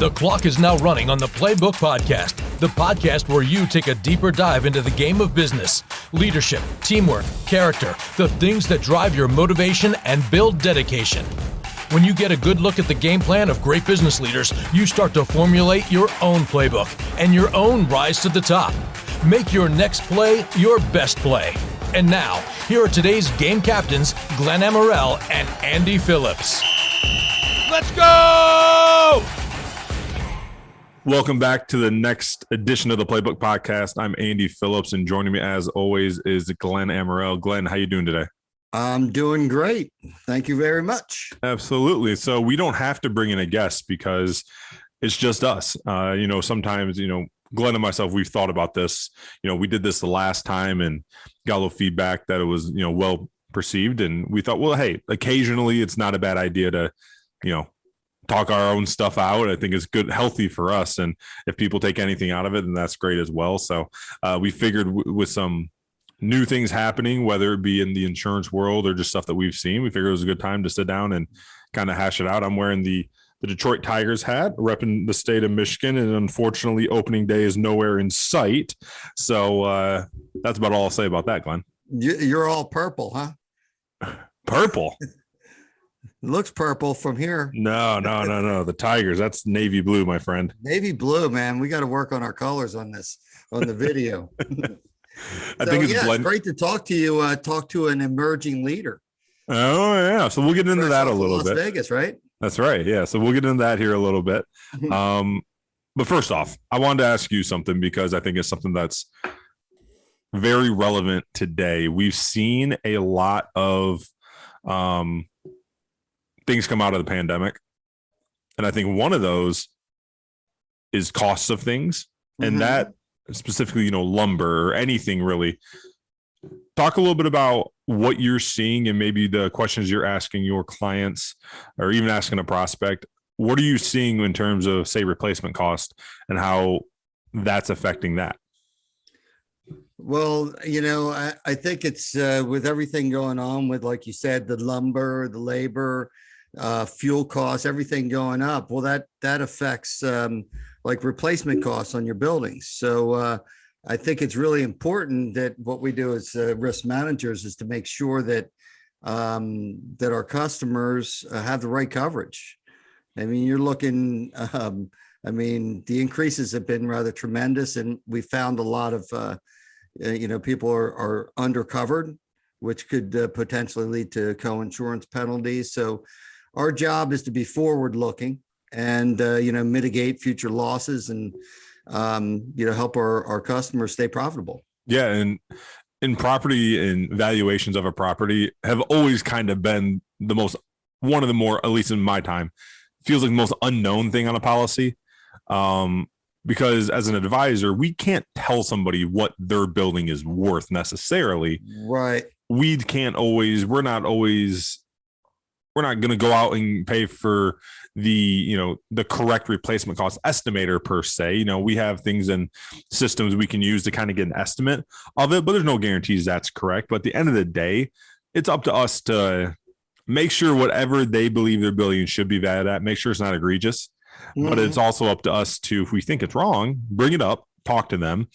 The clock is now running on the Playbook podcast, the podcast where you take a deeper dive into the game of business, leadership, teamwork, character, the things that drive your motivation and build dedication. When you get a good look at the game plan of great business leaders, you start to formulate your own playbook and your own rise to the top. Make your next play your best play. And now, here are today's game captains, Glenn Amarell and Andy Phillips. Let's go! Welcome back to the next edition of the Playbook podcast. I'm Andy Phillips, and joining me as always is Glenn Amarell. Glenn, how you doing today? I'm doing great. Thank you very much. Absolutely. So we don't have to bring in a guest because it's just us. Sometimes, Glenn and myself, we've thought about this. We did this the last time and got a little feedback that it was, well perceived. And we thought, well, hey, occasionally it's not a bad idea to, talk our own stuff out. I think it's good, healthy for us. And if people take anything out of it, then that's great as well. So we figured with some new things happening, whether it be in the insurance world or just stuff that we've seen, we figured it was a good time to sit down and kind of hash it out. I'm wearing the Detroit Tigers hat, repping the state of Michigan, and unfortunately opening day is nowhere in sight. So that's about all I'll say about that, Glenn. You're all purple, huh? Purple? It looks purple from here. No. The Tigers, that's navy blue, my friend. Navy blue, man. We got to work on our colors on the video. I think it's great to talk to you. Talk to an emerging leader. Oh, yeah. So we'll get into that a little bit. Las Vegas, right? That's right. Yeah. So we'll get into that here a little bit. But first off, I wanted to ask you something because I think it's something that's very relevant today. We've seen a lot of things come out of the pandemic. And I think one of those is costs of things. And that specifically, lumber or anything really. Talk a little bit about what you're seeing and maybe the questions you're asking your clients or even asking a prospect. What are you seeing in terms of, say, replacement cost and how that's affecting that? Well, I think it's with everything going on with, like you said, the lumber, the labor, fuel costs, everything going up. Well, that affects like replacement costs on your buildings. So I think it's really important that what we do as risk managers is to make sure that that our customers have the right coverage. I mean, you're looking. The increases have been rather tremendous, and we found a lot of people are undercovered, which could potentially lead to co-insurance penalties. So our job is to be forward-looking and mitigate future losses and help our customers stay profitable. Yeah, and in property and valuations of a property have always kind of been one of the more, at least in my time, feels like the most unknown thing on a policy. Because as an advisor, we can't tell somebody what their building is worth necessarily. Right. We're not going to go out and pay for the correct replacement cost estimator per se. We have things and systems we can use to kind of get an estimate of it, but there's no guarantees that's correct. But at the end of the day, it's up to us to make sure whatever they believe their building should be valued at, make sure it's not egregious. But it's also up to us to, if we think it's wrong, bring it up, talk to them.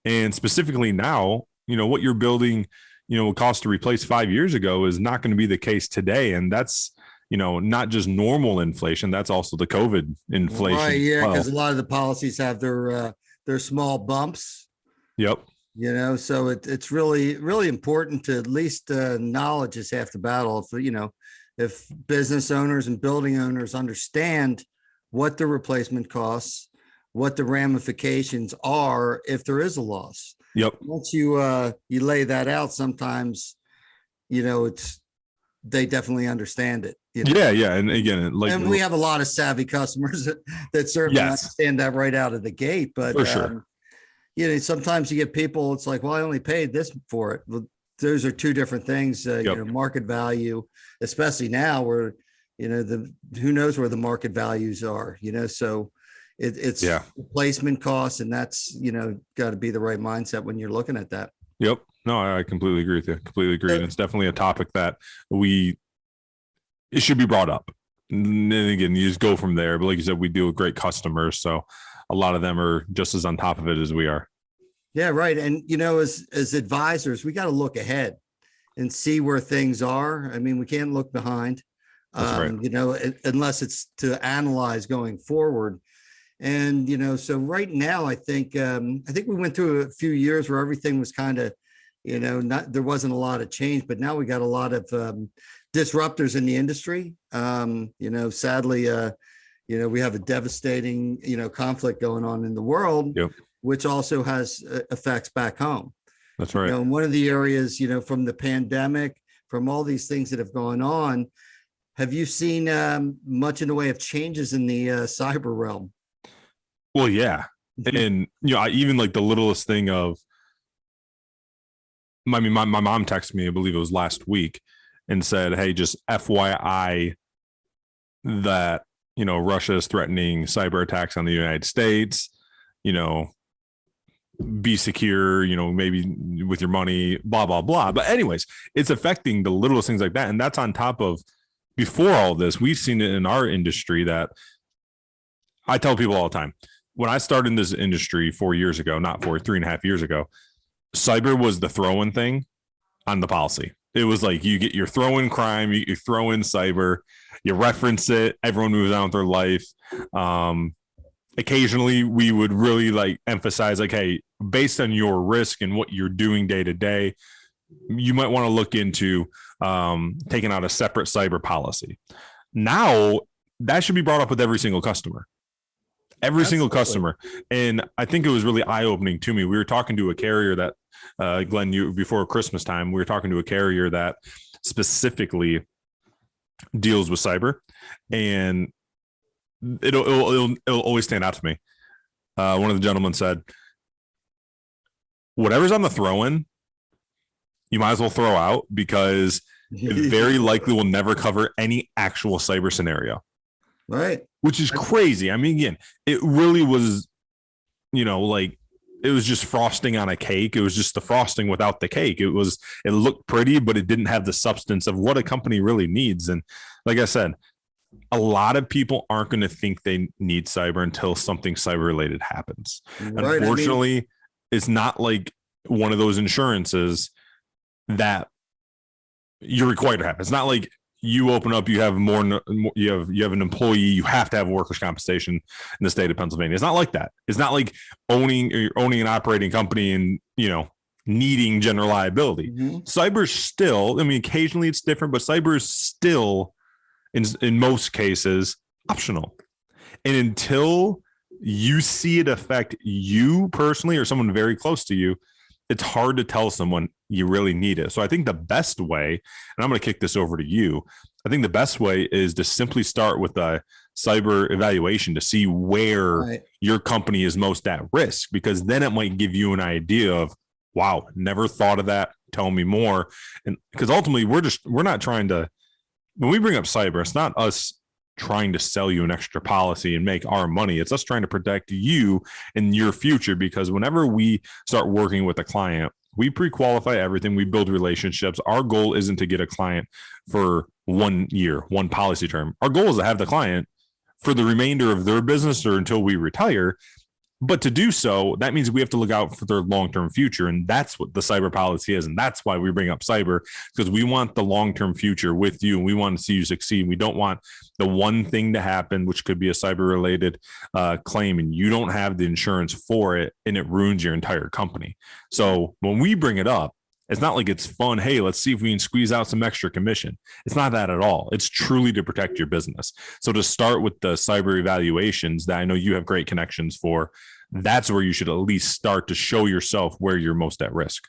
And specifically now, what your building, would cost to replace 5 years ago is not going to be the case today. And that's, not just normal inflation. That's also the COVID inflation. Right, yeah, because a lot of the policies have their small bumps. Yep. So it's really, really important to at least knowledge is half the battle. If business owners and building owners understand what the replacement costs, what the ramifications are if there is a loss. Yep. Once you lay that out, sometimes, they definitely understand it. Yeah. And again, and we have a lot of savvy customers that certainly understand that right out of the gate. But for sure. Sometimes you get people, it's like, well, I only paid this for it. Well, those are two different things. Market value, especially now where who knows where the market values are, so it's replacement costs, and that's, got to be the right mindset when you're looking at that. Yep. No, I completely agree with you. Completely agree. And it's definitely a topic that it should be brought up. And then again, you just go from there. But like you said, we deal with great customers, so a lot of them are just as on top of it as we are. Yeah, right. And as advisors, we got to look ahead and see where things are. I mean, we can't look behind. That's right. Unless it's to analyze going forward. And so right now, I think we went through a few years where everything was kind of, not there wasn't a lot of change, but now we got a lot of disruptors in the industry. Sadly, we have a devastating, conflict going on in the world, Yep. which also has effects back home. That's right. And one of the areas, from the pandemic, from all these things that have gone on, have you seen much in the way of changes in the cyber realm? Well, yeah. And, I even like the littlest thing of, my mom texted me, I believe it was last week, and said, hey, just FYI that, Russia is threatening cyber attacks on the United States, be secure, maybe with your money, blah, blah, blah. But anyways, it's affecting the littlest things like that. And that's on top of, before all this, we've seen it in our industry that I tell people all the time, when I started in this industry 4 years ago, not 3.5 years ago, cyber was the throw-in thing on the policy. It was like you get your throw-in crime, you throw in cyber, you reference it, everyone moves on with their life. Occasionally we would really like emphasize like, hey, based on your risk and what you're doing day to day, you might want to look into taking out a separate cyber policy. Now that should be brought up with every single customer. Every single customer. And I think it was really eye-opening to me. We were talking to a carrier that, Glenn, before Christmas time, we were talking to a carrier that specifically deals with cyber, and it'll always stand out to me. One of the gentlemen said, whatever's on the throw-in, you might as well throw out, because it very likely will never cover any actual cyber scenario. Right. Which is crazy. I mean, again, it really was, like it was just frosting on a cake. It was just the frosting without the cake. It looked pretty, but it didn't have the substance of what a company really needs. And like I said, a lot of people aren't going to think they need cyber until something cyber related happens. Right. Unfortunately, it's not like one of those insurances that you're required to have. It's not like you open up, you have you have an employee, you have to have workers' compensation in the state of Pennsylvania. It's not like that. It's not like owning an operating company and, needing general liability. Mm-hmm. Cyber still, occasionally it's different, but cyber is still in most cases optional. And until you see it affect you personally or someone very close to you, it's hard to tell someone you really need it. So I think the best way, and I'm going to kick this over to you, I think the best way is to simply start with a cyber evaluation to see where your company is most at risk, because then it might give you an idea of, wow, never thought of that. Tell me more. And because ultimately we're not trying to, when we bring up cyber, it's not us trying to sell you an extra policy and make our money. It's us trying to protect you in your future, because whenever we start working with a client, we pre-qualify everything. We build relationships. Our goal isn't to get a client for 1 year, one policy term. Our goal is to have the client for the remainder of their business or until we retire. But to do so, that means we have to look out for their long-term future. And that's what the cyber policy is. And that's why we bring up cyber, because we want the long-term future with you. And we want to see you succeed. We don't want the one thing to happen, which could be a cyber-related claim, and you don't have the insurance for it, and it ruins your entire company. So when we bring it up, it's not like it's fun. Hey, let's see if we can squeeze out some extra commission. It's not that at all. It's truly to protect your business. So to start with the cyber evaluations that I know you have great connections for, that's where you should at least start to show yourself where you're most at risk.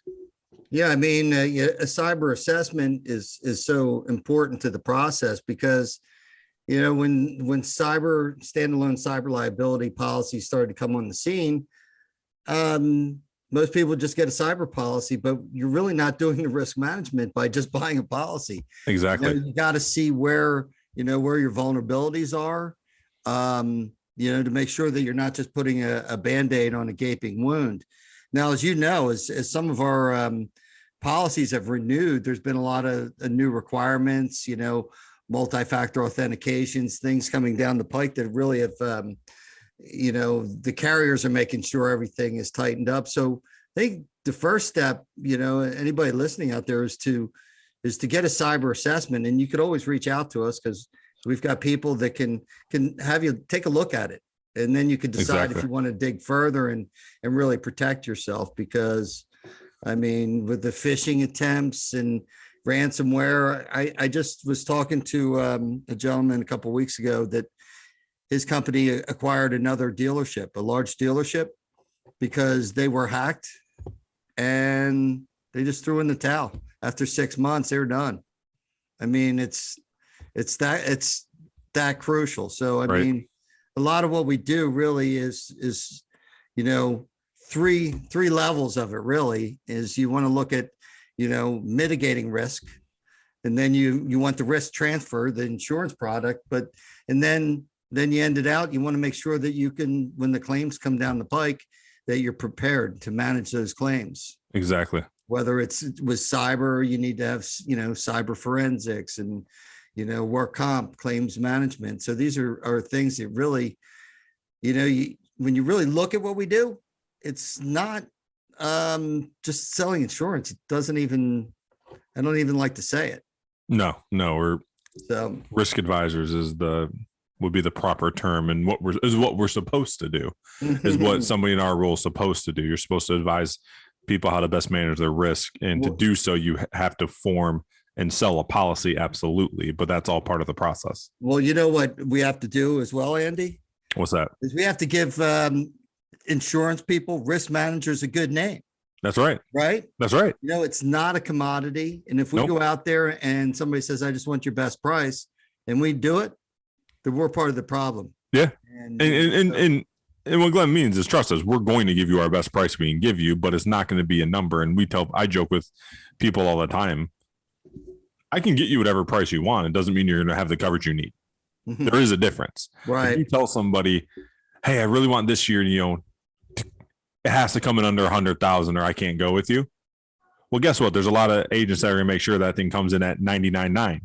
Yeah, a cyber assessment is so important to the process, because when standalone cyber liability policies started to come on the scene, most people just get a cyber policy, but you're really not doing the risk management by just buying a policy. Exactly. You got to see where your vulnerabilities are, to make sure that you're not just putting a Band-Aid on a gaping wound. Now, as some of our policies have renewed, there's been a lot of new requirements, multi-factor authentications, things coming down the pike that really have, the carriers are making sure everything is tightened up. So I think the first step, anybody listening out there is to get a cyber assessment, and you could always reach out to us because we've got people that can have you take a look at it, and then you can decide if you want to dig further and really protect yourself. Because I mean, with the phishing attempts and ransomware, I just was talking to a gentleman a couple of weeks ago that his company acquired another dealership, a large dealership, because they were hacked and they just threw in the towel. After 6 months, they're done. I mean, it's that crucial. So, I mean, a lot of what we do really is, three levels of it really is you want to look at, mitigating risk, and then you want the risk transfer, the insurance product, and then you end it out. You want to make sure that you can, when the claims come down the pike, that you're prepared to manage those claims. Exactly. Whether it's with cyber, you need to have, cyber forensics and, work comp, claims management. So these are things that really, when you really look at what we do, it's not just selling insurance. It doesn't even, I don't even like to say it. No, we're risk advisors would be the proper term, and what we're supposed to do is what somebody in our role is supposed to do. You're supposed to advise people how to best manage their risk, and to do so, you have to form and sell a policy. Absolutely. But that's all part of the process. Well, you know what we have to do as well, Andy? What's that? Is we have to give insurance people, risk managers, a good name. That's right. Right. That's right. It's not a commodity. And if we go out there and somebody says, I just want your best price, and we do it, then we're part of the problem. Yeah. And what Glenn means is, trust us, we're going to give you our best price we can give you, but it's not going to be a number. And I joke with people all the time, I can get you whatever price you want. It doesn't mean you're going to have the coverage you need. Mm-hmm. There is a difference. Right. If you tell somebody, hey, I really want this year, it has to come in under 100,000 or I can't go with you. Well, guess what? There's a lot of agents that are going to make sure that thing comes in at 99.9.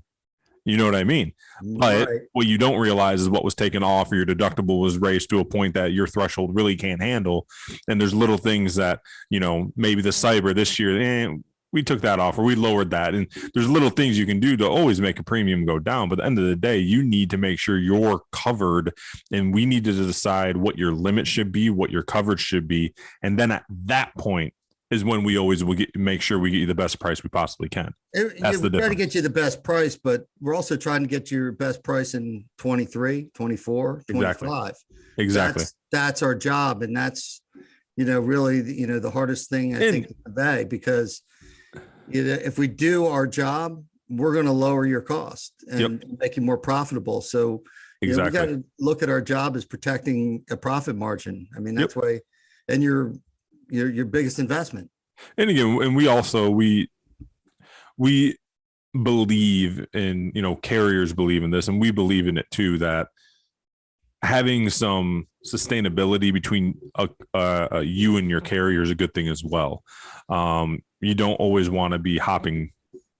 You know what I mean? But what you don't realize is what was taken off, or your deductible was raised to a point that your threshold really can't handle. And there's little things that, maybe the cyber this year, we took that off, or we lowered that. And there's little things you can do to always make a premium go down. But at the end of the day, you need to make sure you're covered, and we need to decide what your limit should be, what your coverage should be. And then at that point is when we always will make sure we get you the best price we possibly can. That's the difference. We're trying to get you the best price, but we're also trying to get your best price in 23, 24, 25. Exactly. That's our job. And that's, really, the hardest thing I think to convey, because if we do our job, we're going to lower your cost and make you more profitable. So we got to look at our job as protecting a profit margin. I mean, that's why, and your biggest investment. And again, and we also, we believe in, carriers believe in this, and we believe in it too, that having some sustainability between you and your carrier is a good thing as well. You don't always want to be hopping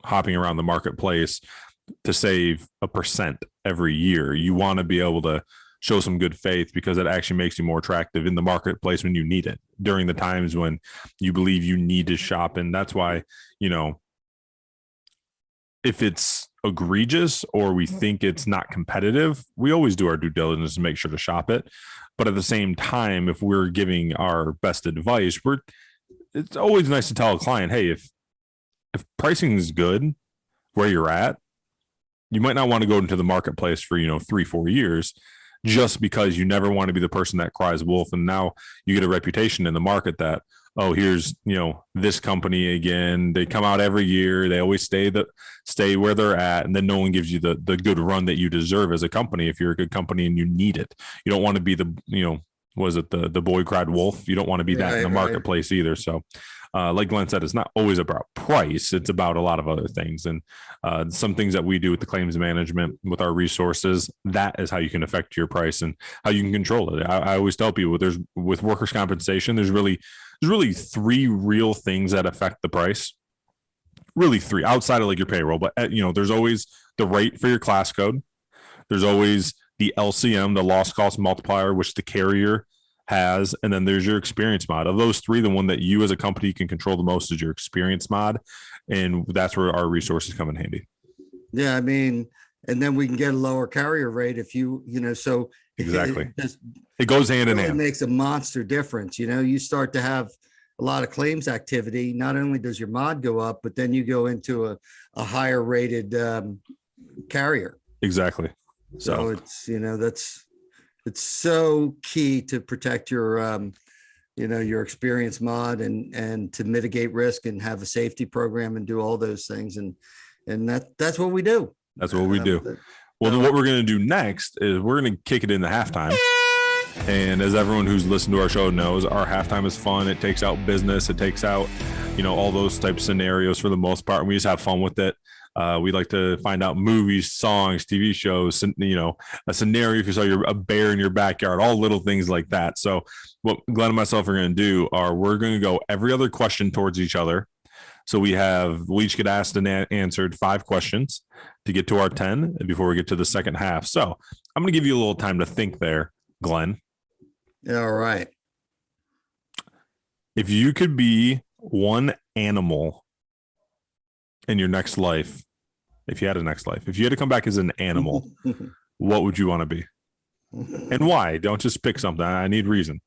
around the marketplace to save 1% every year. You want to be able to show some good faith, because it actually makes you more attractive in the marketplace when you need it, during the times when you believe you need to shop. And that's why, if it's egregious or we think it's not competitive, we always do our due diligence to make sure to shop it. But at the same time, if we're giving our best advice, it's always nice to tell a client, hey, if pricing is good where you're at, you might not want to go into the marketplace for, 3-4 years, just because you never want to be the person that cries wolf. And now you get a reputation in the market that, oh, here's, this company again, they come out every year, they always stay where they're at. And then no one gives you the good run that you deserve as a company. If you're a good company and you need it, you don't want to be the boy cried wolf. You don't want to be that in the marketplace either. So like Glenn said, it's not always about price. It's about a lot of other things. And some things that we do with the claims management, with our resources, that is how you can affect your price and how you can control it. I always tell people, with workers' compensation, there's really 3 real things that affect the price. really three outside of like your payroll, but there's always the rate for your class code. There's always the LCM, the loss cost multiplier, which the carrier has. And then there's your experience mod. Of those three, the one that you as a company can control the most is your experience mod. And that's where our resources come in handy. Yeah. I mean, and then we can get a lower carrier rate if so exactly. It goes hand in hand. It makes a monster difference. You start to have a lot of claims activity. Not only does your mod go up, but then you go into a higher rated carrier. Exactly. So it's, it's so key to protect your, your experience mod and to mitigate risk and have a safety program and do all those things. And that's what we do. That's what we do. Well, then what we're going to do next is we're going to kick it into halftime. And as everyone who's listened to our show knows, our halftime is fun. It takes out business. It takes out, all those types of scenarios for the most part. And we just have fun with it. We like to find out movies, songs, TV shows, a scenario if you saw a bear in your backyard, all little things like that. So what Glenn and myself are going to do we're going to go every other question towards each other. So we each get asked and answered 5 questions to get to our 10 before we get to the second half. So I'm going to give you a little time to think there, Glenn. All right. If you could be one animal in your next life, if you had a next life, if you had to come back as an animal, what would you want to be? And why? Don't just pick something. I need reason.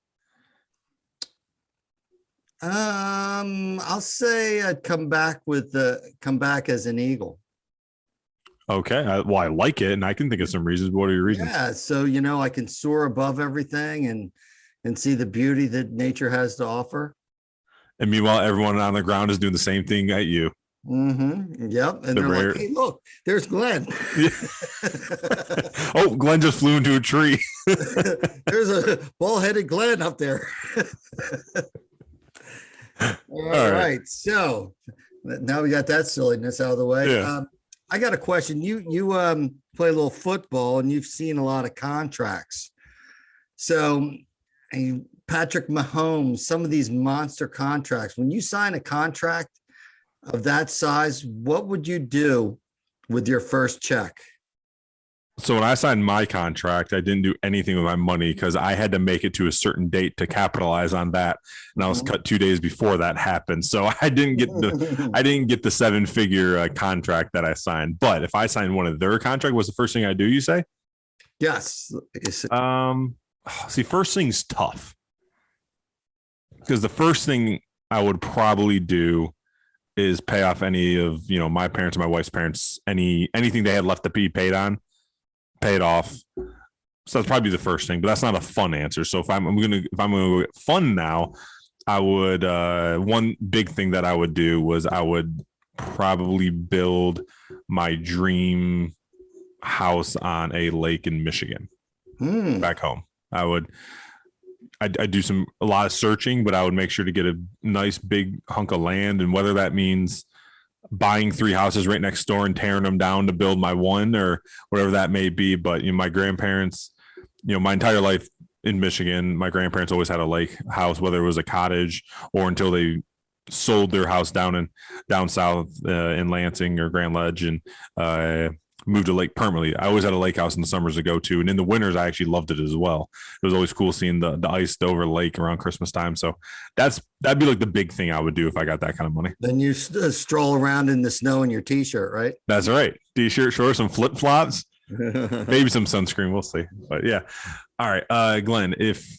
I'll say I'd come back as an eagle. Okay. I like it, and I can think of some reasons. What are your reasons? Yeah. So, I can soar above everything and see the beauty that nature has to offer. And meanwhile, everyone on the ground is doing the same thing at you. Mm-hmm. Yep. And they're like, hey, look, there's Glenn. Oh, Glenn just flew into a tree. There's a bald-headed Glenn up there. All right. So now we got that silliness out of the way. Yeah. I got a question. You play a little football and you've seen a lot of contracts. So Patrick Mahomes, some of these monster contracts, when you sign a contract of that size, what would you do with your first check? So when I signed my contract, I didn't do anything with my money because I had to make it to a certain date to capitalize on that. And I was cut 2 days before that happened. So I didn't get the 7-figure contract that I signed. But if I signed one of their contract, what's the first thing I do, you say? Yes. See, first thing's tough. Because the first thing I would probably do is pay off any of, my parents and my wife's parents, anything they had left to be paid on. Pay it off. So that's probably the first thing, but that's not a fun answer. So if I'm gonna go get fun now, I would one big thing that I would do was I would probably build my dream house on a lake in Michigan back home. I'd do a lot of searching, but I would make sure to get a nice big hunk of land, and whether that means buying 3 houses right next door and tearing them down to build my one or whatever that may be. But my grandparents, my entire life in Michigan, my grandparents always had a lake house, whether it was a cottage or until they sold their house down south in Lansing or Grand Ledge and moved to lake permanently. I always had a lake house in the summers to go to, and in the winters I actually loved it as well. It was always cool seeing the iced over lake around Christmas time. So that'd be like the big thing I would do if I got that kind of money. Then you stroll around in the snow in your t-shirt, right? That's right. T-shirt, shorts, some flip-flops, maybe some sunscreen. We'll see. But yeah. All right, Glenn, if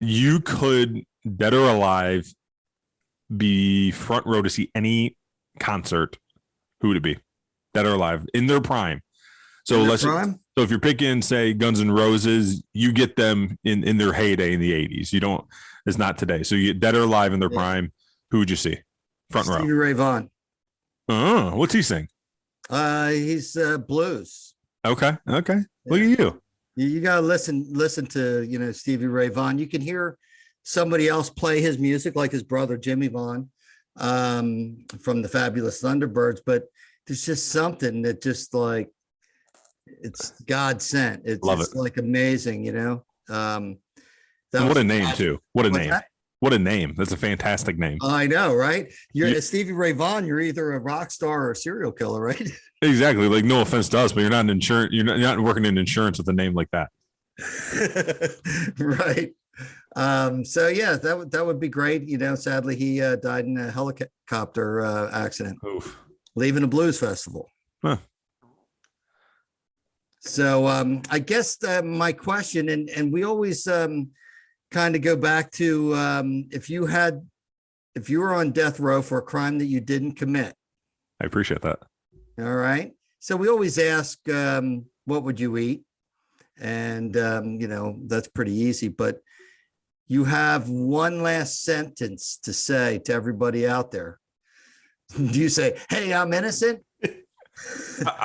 you could, dead or alive, be front row to see any concert, who would it be? Dead or alive, in their prime. So so if you're picking, say, Guns N' Roses, you get them in their heyday in the 80s. It's not today. So you get dead or alive in their prime. Who would you see? Front row. Stevie Ray Vaughan. What's he sing? He's blues. Okay. Look at you. You gotta listen to Stevie Ray Vaughan. You can hear somebody else play his music, like his brother Jimmy Vaughan from the Fabulous Thunderbirds, but there's just something that just like it's God sent. It's Love it. Like amazing, what a name too. What a name. What a name. That's a fantastic name. I know, right? You're Stevie Ray Vaughan. You're either a rock star or a serial killer, right? Exactly. Like, no offense to us, but you're not an insurance. You're not working in insurance with a name like that. Right. So yeah, that would be great. You know, sadly he died in a helicopter accident. Oof. Leaving a blues festival. Huh. So I guess my question, and we always kind of go back to if you were on death row for a crime that you didn't commit. I appreciate that. All right. So we always ask, what would you eat? And you know, that's pretty easy, but you have one last sentence to say to everybody out there. Do you say, "Hey, I'm innocent,"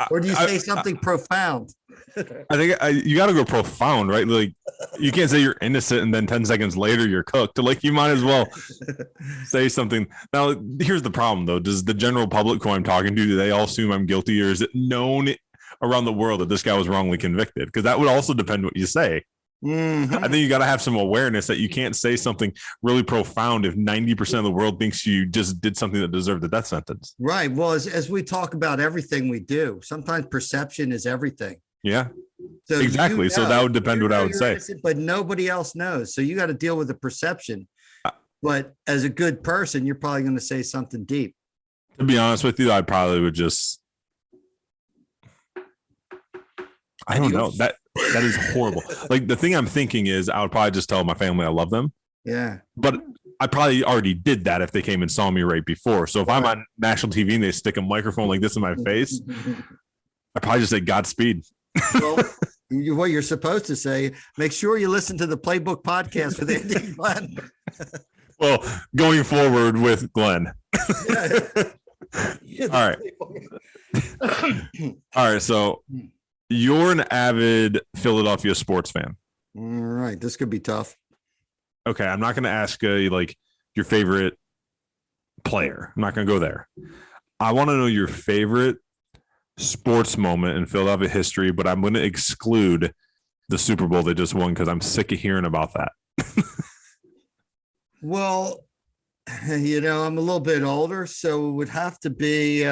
or do you say something profound? I think you got to go profound, right? Like, you can't say you're innocent and then 10 seconds later you're cooked. Like, you might as well say something. Now, here's the problem, though. Does the general public who I'm talking to, do they all assume I'm guilty, or is it known around the world that this guy was wrongly convicted? Because that would also depend what you say. Mm-hmm. I think you got to have some awareness that you can't say something really profound if 90% of the world thinks you just did something that deserved a death sentence. Right. Well, as we talk about everything we do, sometimes perception is everything. Yeah, so exactly. So that would depend what I would say. Innocent, but nobody else knows. So you got to deal with the perception. But as a good person, you're probably going to say something deep. To be honest with you, I probably would just, I don't know. That is horrible. Like, the thing I'm thinking is I would probably just tell my family I love them. Yeah. But I probably already did that if they came and saw me right before. So if I'm on national TV and they stick a microphone like this in my face, I probably just say Godspeed. Well, what you're supposed to say, make sure you listen to the Playbook podcast with Andy and Glenn. Well, going forward with Glenn. Yeah. All right. All right. So you're an avid Philadelphia sports fan. All right. This could be tough. Okay. I'm not going to ask you like your favorite player. I'm not going to go there. I want to know your favorite sports moment in Philadelphia history, but I'm going to exclude the Super Bowl they just won because I'm sick of hearing about that. Well, you know, I'm a little bit older, so it would have to be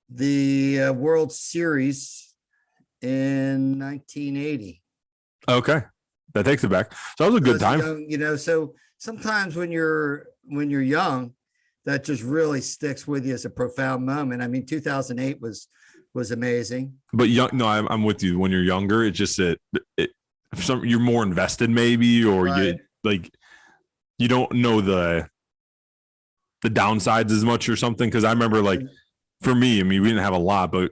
the World Series in 1980. Okay. That takes it back. So that was a good time. You know, so sometimes when you're young, that just really sticks with you as a profound moment. I mean, 2008 was amazing. But no, I'm with you. When you're younger, it's just you're more invested, maybe, or right. you don't know the downsides as much or something. Because I remember, like, for me, I mean, we didn't have a lot, but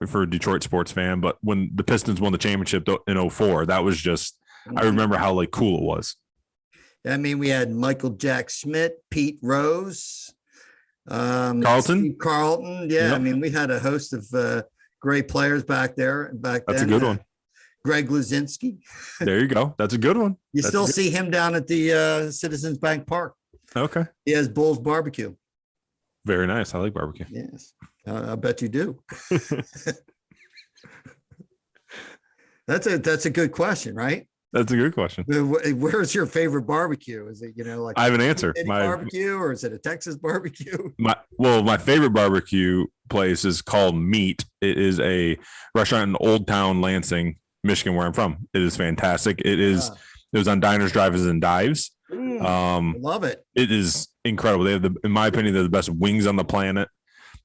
for a Detroit sports fan, but when the Pistons won the championship in 2004, that was just, I remember how like cool it was. I mean, we had Michael Jack Schmidt, Pete Rose, Carlton. Steve Carlton. Yeah, yep. I mean, we had a host of great players back then. That's a good one. Greg Luzinski. There you go. That's a good one. You still see him down at the Citizens Bank Park. Okay. He has Bull's Barbecue. Very nice. I like barbecue. Yes, I bet you do. That's a good question, right? That's a good question. Where's your favorite barbecue? Is it, you know, like I have an answer. My barbecue, or is it a Texas barbecue? My favorite barbecue place is called Meat. It is a restaurant in Old Town, Lansing, Michigan, where I'm from. It is fantastic. It is. It was on Diners, Drive-Ins, and Dives. Love it. It is incredible. They have in my opinion, they're the best wings on the planet.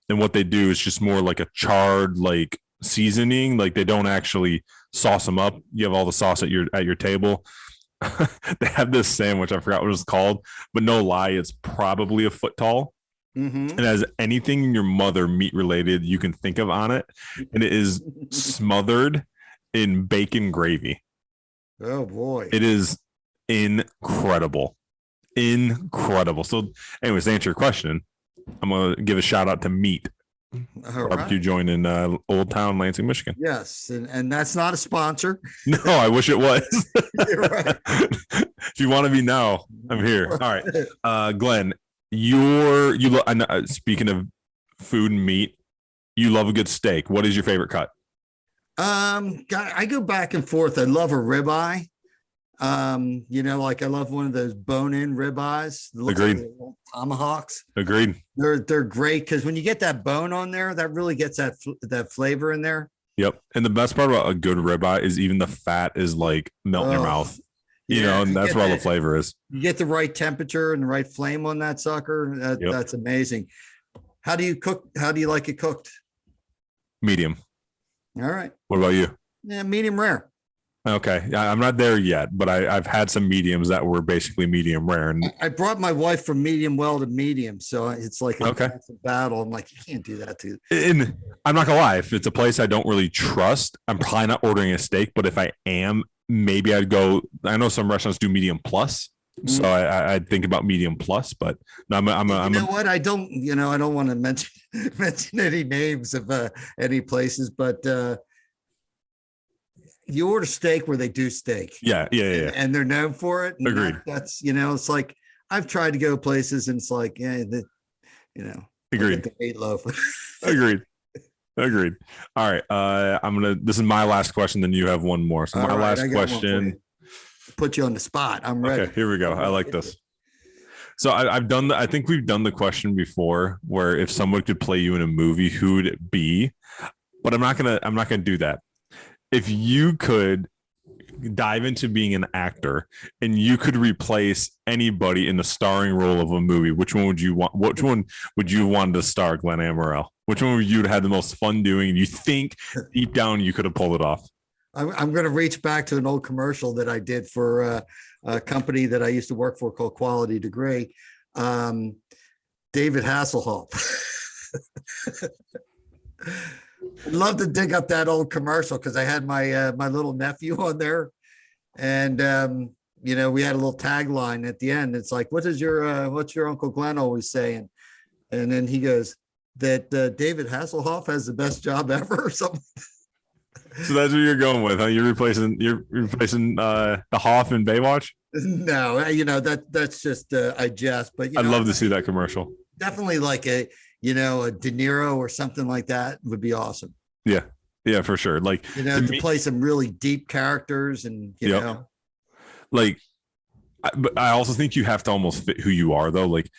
And what they do is just more like a charred, like, seasoning. Like, they don't actually sauce them up. You have all the sauce at your table. They have this sandwich, I forgot what it's called, but no lie, it's probably a foot tall. Mm-hmm. It has anything your mother meat related you can think of on it, and it is smothered in bacon gravy. Oh boy, it is incredible. So anyways, to answer your question, I'm gonna give a shout out to Meat Barbecue joint in Old Town, Lansing, Michigan. Yes, and that's not a sponsor. No, I wish it was. You're right. If you want to be now, I'm here. All right, Glenn, speaking of food and meat, you love a good steak. What is your favorite cut? I go back and forth. I love a ribeye. Like I love one of those bone-in ribeyes. Agreed. Like tomahawks. Agreed. They're great because when you get that bone on there, that really gets that flavor in there. Yep. And the best part about a good ribeye is even the fat is like melt in your mouth. And that's where all the flavor is. You get the right temperature and the right flame on that sucker. That's amazing. How do you cook? How do you like it cooked? Medium. All right. What about you? Yeah, medium rare. Okay. I'm not there yet, but I've had some mediums that were basically medium rare. And I brought my wife from medium well to medium. So it's like a battle. I'm like, you can't do that to. And I'm not going to lie. If it's a place I don't really trust, I'm probably not ordering a steak. But if I am, maybe I'd go. I know some restaurants do medium plus. So I'd think about medium plus, but no, what? I don't want to mention any names of any places, but you order steak where they do steak. Yeah. And they're known for it. Agreed. That's, it's like, I've tried to go places and it's like, agreed. The meatloaf. Agreed. All right. This is my last question. Then you have one more. So my last question. Put you on the spot. I'm ready. Okay, here we go. I like this. So I think we've done the question before where if someone could play you in a movie, who would it be? But I'm not gonna do that. If you could dive into being an actor and you could replace anybody in the starring role of a movie, which one would you want? Which one would you want to star, Glenn Amaral? Which one would you have the most fun doing? And you think deep down you could have pulled it off? I'm going to reach back to an old commercial that I did for a company that I used to work for called Quality Degree. David Hasselhoff. I'd love to dig up that old commercial because I had my little nephew on there, and we had a little tagline at the end. It's like, what's your Uncle Glenn always saying? And then he goes that David Hasselhoff has the best job ever or something. So that's what you're going with, huh? You're replacing the Hoff in Baywatch? No, that's just I jest, but I'd love to see that commercial. Definitely like a De Niro or something like that would be awesome. Yeah, for sure. Like to play some really deep characters and but I also think you have to almost fit who you are though. Like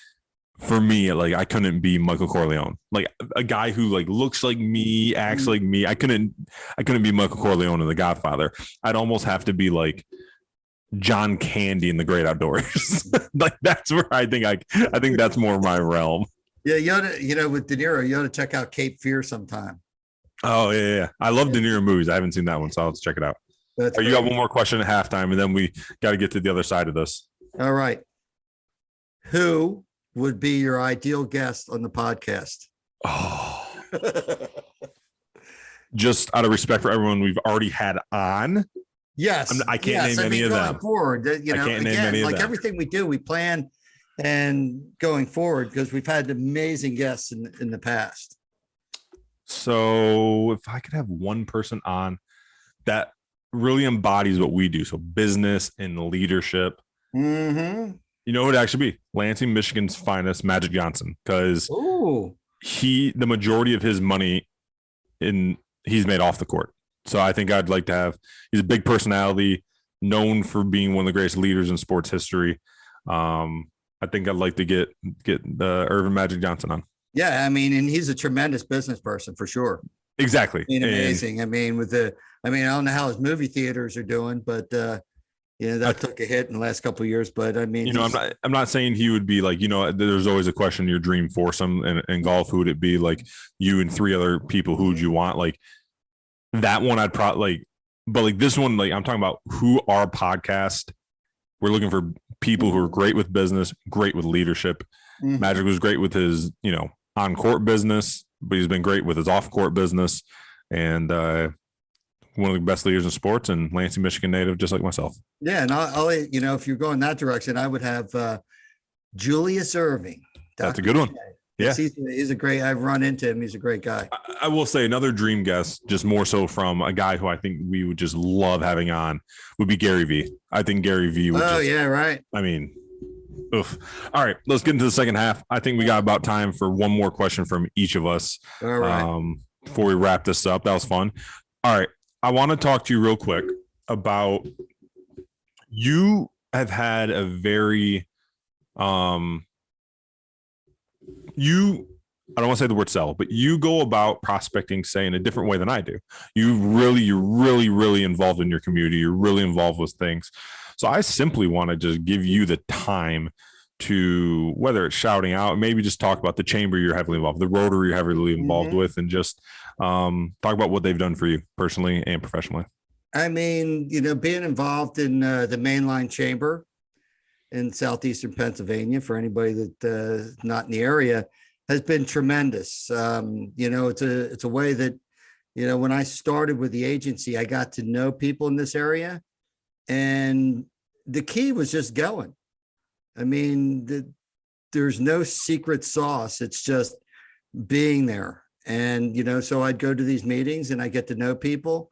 for me, like I couldn't be Michael Corleone, like a guy who like looks like me, acts like me. I couldn't be Michael Corleone in The Godfather. I'd almost have to be like John Candy in The Great Outdoors. Like that's where I think that's more my realm. Yeah, you ought to, with De Niro, you ought to check out Cape Fear sometime. Oh yeah. I love De Niro movies. I haven't seen that one, so I'll check it out. You got one more question at halftime, and then we got to get to the other side of this. All right. Who would be your ideal guest on the podcast? Oh, just out of respect for everyone we've already had on. Yes, I can't name any of them. Forward, I can't name any of them. Everything we do, we plan and going forward because we've had amazing guests in the past. So if I could have one person on that really embodies what we do, so business and leadership. Mm-hmm. You know who it'd actually be? Lansing, Michigan's finest, Magic Johnson, because the majority of his money he's made off the court. So I think I'd like to have. He's a big personality, known for being one of the greatest leaders in sports history. I think I'd like to get Irvin Magic Johnson on. Yeah, and he's a tremendous business person for sure. Exactly. Amazing. I don't know how his movie theaters are doing, but that took a hit in the last couple of years. But I'm not saying he would be like, there's always a question, your dream foursome in golf, who would it be? Like you and three other people, who would you want? Like that one I'd probably like, but like this one, like I'm talking about who our podcast, we're looking for people who are great with business, great with leadership. Mm-hmm. Magic was great with his, on court business, but he's been great with his off court business, and one of the best leaders in sports, and Lansing, Michigan native, just like myself. Yeah, and I'll if you're going that direction, I would have Julius Erving. That's a good one. Yeah, he's a great. I've run into him. He's a great guy. I will say another dream guest, just more so from a guy who I think we would just love having on, would be Gary Vee. I think Gary Vee would. Oh yeah, right. Oof. All right, let's get into the second half. I think we got about time for one more question from each of us. All right. Before we wrap this up, that was fun. All right, I want to talk to you real quick about You have had a very, I don't want to say the word sell, but you go about prospecting, say, in a different way than I do. You're really involved in your community. You're really involved with things. So I simply want to just give you the time to, whether it's shouting out, maybe just talk about the chamber you're heavily involved, the Rotary you're heavily involved with, and just talk about what they've done for you personally and professionally. I mean, being involved in the mainline chamber in southeastern Pennsylvania, for anybody that not in the area, has been tremendous. It's a way that, when I started with the agency, I got to know people in this area, and the key was just going. I mean, there's no secret sauce. It's just being there. And, so I'd go to these meetings and I get to know people.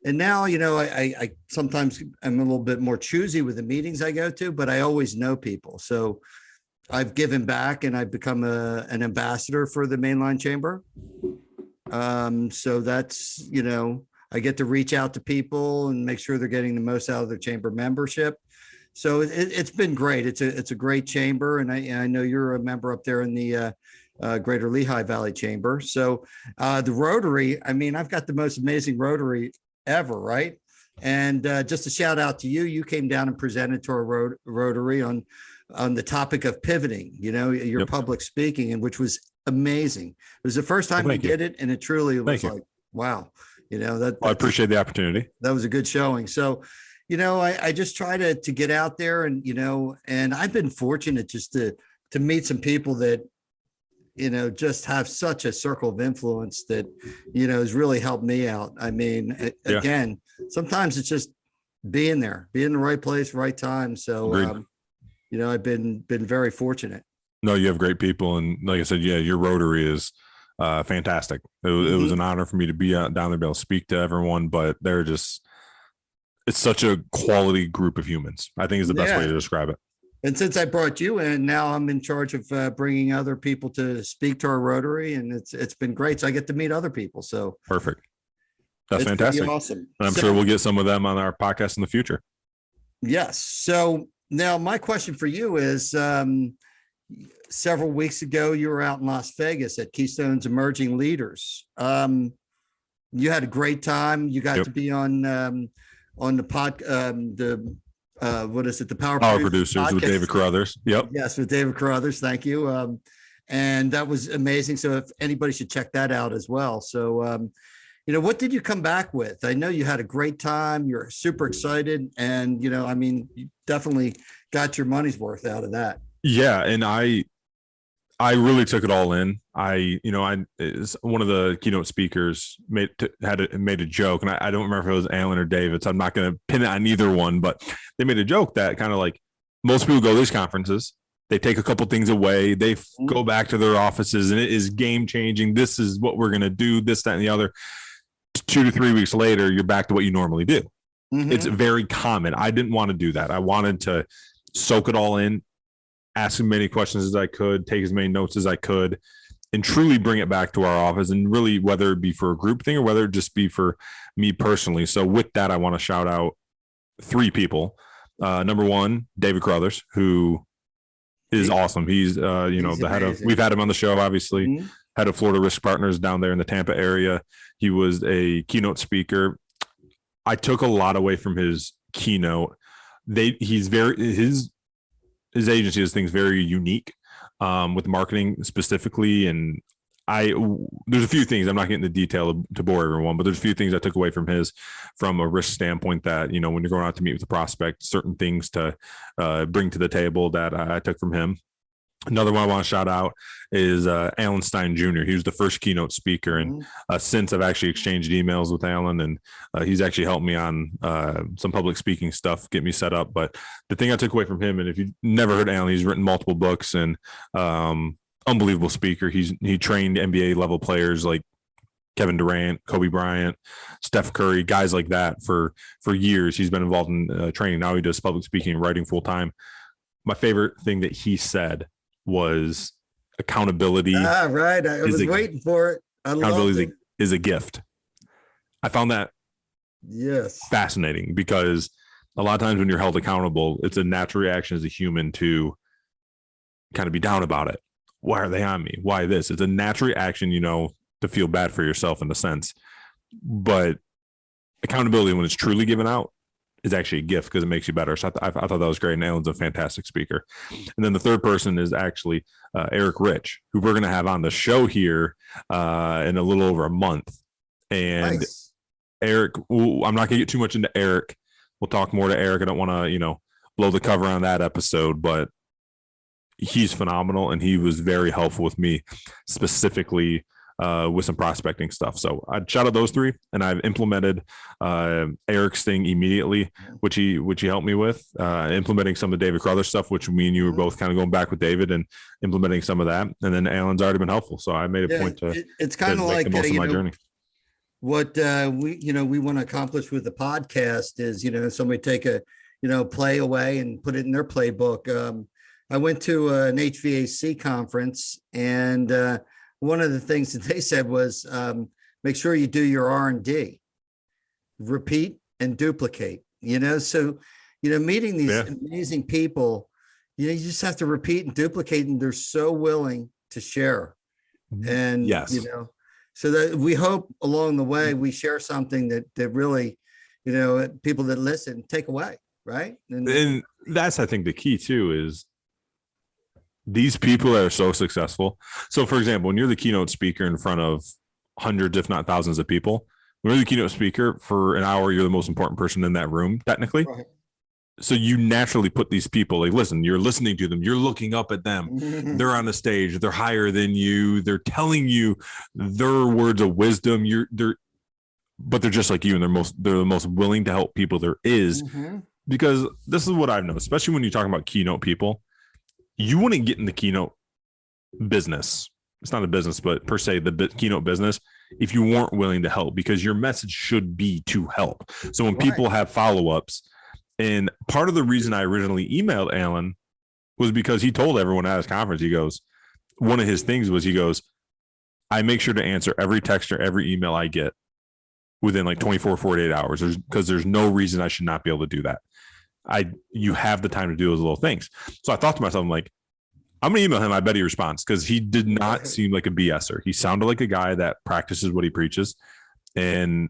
And now, I sometimes I'm a little bit more choosy with the meetings I go to, but I always know people. So I've given back and I've become an ambassador for the mainline chamber. So that's, I get to reach out to people and make sure they're getting the most out of their chamber membership. So it's been great. It's a great chamber. And I know you're a member up there in the Greater Lehigh Valley Chamber. So the Rotary, I mean, I've got the most amazing Rotary ever, right? And just a shout out to you. You came down and presented to our Rotary on the topic of pivoting, your public speaking, and which was amazing. It was the first time we did it, and it truly was like, wow, I appreciate the opportunity. That was a good showing. So, I just try to get out there and, and I've been fortunate just to meet some people that, just have such a circle of influence that, has really helped me out. I mean, again, sometimes it's just being there, being in the right place, right time. So, I've been very fortunate. No, you have great people. And like I said, your Rotary is fantastic. It was an honor for me to be out down there, be able to speak to everyone, but it's such a quality group of humans, I think is the best way to describe it. And since I brought you in, now I'm in charge of bringing other people to speak to our Rotary, and it's been great. So I get to meet other people. So perfect. That's fantastic. Awesome. And I'm sure we'll get some of them on our podcast in the future. Yes. So now my question for you is, several weeks ago, you were out in Las Vegas at Keystone's Emerging Leaders. You had a great time. You got to be on the what is it? The Power Producers podcast with David Carruthers. Yep. Yes, with David Carruthers. Thank you. And that was amazing. So if anybody should check that out as well. So, what did you come back with? I know you had a great time. You're super excited. And, you definitely got your money's worth out of that. Yeah. And I really took it all in. One of the keynote speakers made a joke, and I don't remember if it was Alan or David, so I'm not going to pin it on either one, but they made a joke that kind of like most people go to these conferences, they take a couple things away, they go back to their offices, and it is game changing. This is what we're going to do, this, that, and the other. 2 to 3 weeks later, you're back to what you normally do. It's very common. I didn't want to do that. I wanted to soak it all in, ask as many questions as I could, take as many notes as I could, and truly bring it back to our office, and really, whether it be for a group thing or whether it just be for me personally. So with that, I want to shout out 3 people. Number one, David Carruthers, who is awesome. He's the head of, we've had him on the show, obviously, head of Florida Risk Partners down there in the Tampa area. He was a keynote speaker. I took a lot away from his keynote. His agency does things very unique with marketing specifically. And there's a few things, I'm not getting the detail to bore everyone, but there's a few things I took away from a risk standpoint that, when you're going out to meet with a prospect, certain things to bring to the table that I took from him. Another one I want to shout out is Alan Stein Jr. He was the first keynote speaker. And since I've actually exchanged emails with Alan, and he's actually helped me on some public speaking stuff, get me set up. But the thing I took away from him, and if you've never heard Alan, he's written multiple books and unbelievable speaker. He trained NBA level players like Kevin Durant, Kobe Bryant, Steph Curry, guys like that for years. He's been involved in training. Now he does public speaking and writing full time. My favorite thing that he said was accountability. Right. I was waiting for it. Accountability is a gift. I found that fascinating, because a lot of times when you're held accountable, it's a natural reaction as a human to kind of be down about it. Why are they on me? Why this? It's a natural reaction, to feel bad for yourself in a sense. But accountability, when it's truly given out, is actually a gift because it makes you better. So I thought that was great. And Alan's a fantastic speaker. And then the third person is actually Eric Rich, who we're going to have on the show here in a little over a month. And nice. Eric, I'm not going to get too much into Eric. We'll talk more to Eric. I don't want to, blow the cover on that episode, but he's phenomenal. And he was very helpful with me specifically with some prospecting stuff. So I'd shout out those three, and I've implemented Eric's thing immediately, which he helped me with, implementing some of David Crowther's stuff, which me and you were both kind of going back with David and implementing some of that. And then Alan's already been helpful. So I made a point to it's kind of like the most of my journey. What we want to accomplish with the podcast is, somebody take a, play away and put it in their playbook. I went to an HVAC conference, and one of the things that they said was make sure you do your R&D, repeat and duplicate, so, meeting these amazing people, you just have to repeat and duplicate, and they're so willing to share. And, so that we hope along the way, we share something that really, people that listen take away. Right. And that's, I think, the key too, is these people that are so successful. So, for example, when you're the keynote speaker in front of hundreds, if not thousands of people, when you're the keynote speaker for an hour, you're the most important person in that room, technically. Right. So you naturally put these people, like, listen, you're listening to them, you're looking up at them, they're on the stage, they're higher than you, they're telling you their words of wisdom, but they're just like you, and they're the most willing to help people there is. Because this is what I've known, especially when you're talking about keynote people, you wouldn't get in the keynote business. It's not a business, but per se, the keynote business, if you weren't willing to help, because your message should be to help. So when people have follow-ups, and part of the reason I originally emailed Alan was because he told everyone at his conference, he goes, one of his things was, he goes, I make sure to answer every text or every email I get within like 24, 48 hours, because there's no reason I should not be able to do that. You have the time to do those little things. So I thought to myself, I'm like, I'm going to email him. I bet he responds, because he did not seem like a BSer. He sounded like a guy that practices what he preaches. And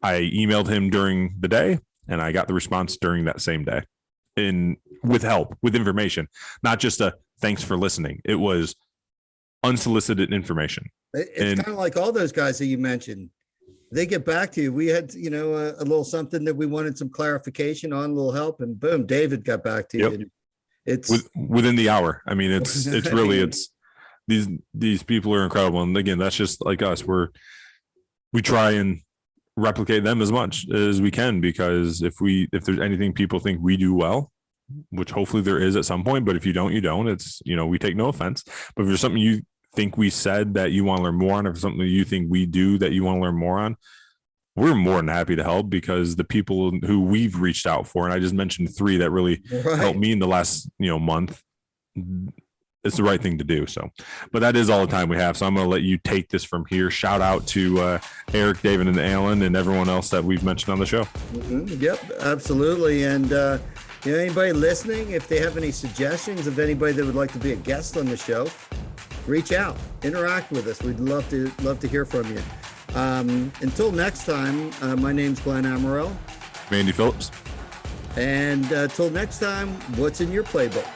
I emailed him during the day, and I got the response during that same day, and with help, with information, not just a thanks for listening. It was unsolicited information. It's kind of like all those guys that you mentioned. They get back to you. We had, a little something that we wanted some clarification on, a little help, and boom, David got back to you. And it's within the hour. I mean, it's really, these people are incredible. And again, that's just like us. We try and replicate them as much as we can, because if there's anything people think we do well, which hopefully there is at some point, but if you don't, you don't. It's, we take no offense. But if there's something you think we said that you want to learn more on, or something you think we do that you want to learn more on, we're more than happy to help, because the people who we've reached out for, and I just mentioned 3 that really helped me in the last month, it's the right thing to do. So, but that is all the time we have, so I'm going to let you take this from here. Shout out to Eric, David, and Alan, and everyone else that we've mentioned on the show. Yep, absolutely. And anybody listening, if they have any suggestions of anybody that would like to be a guest on the show, reach out, interact with us. We'd love to hear from you. Until next time, my name's Glenn Amarillo. Mandy Phillips. And till next time, what's in your playbook?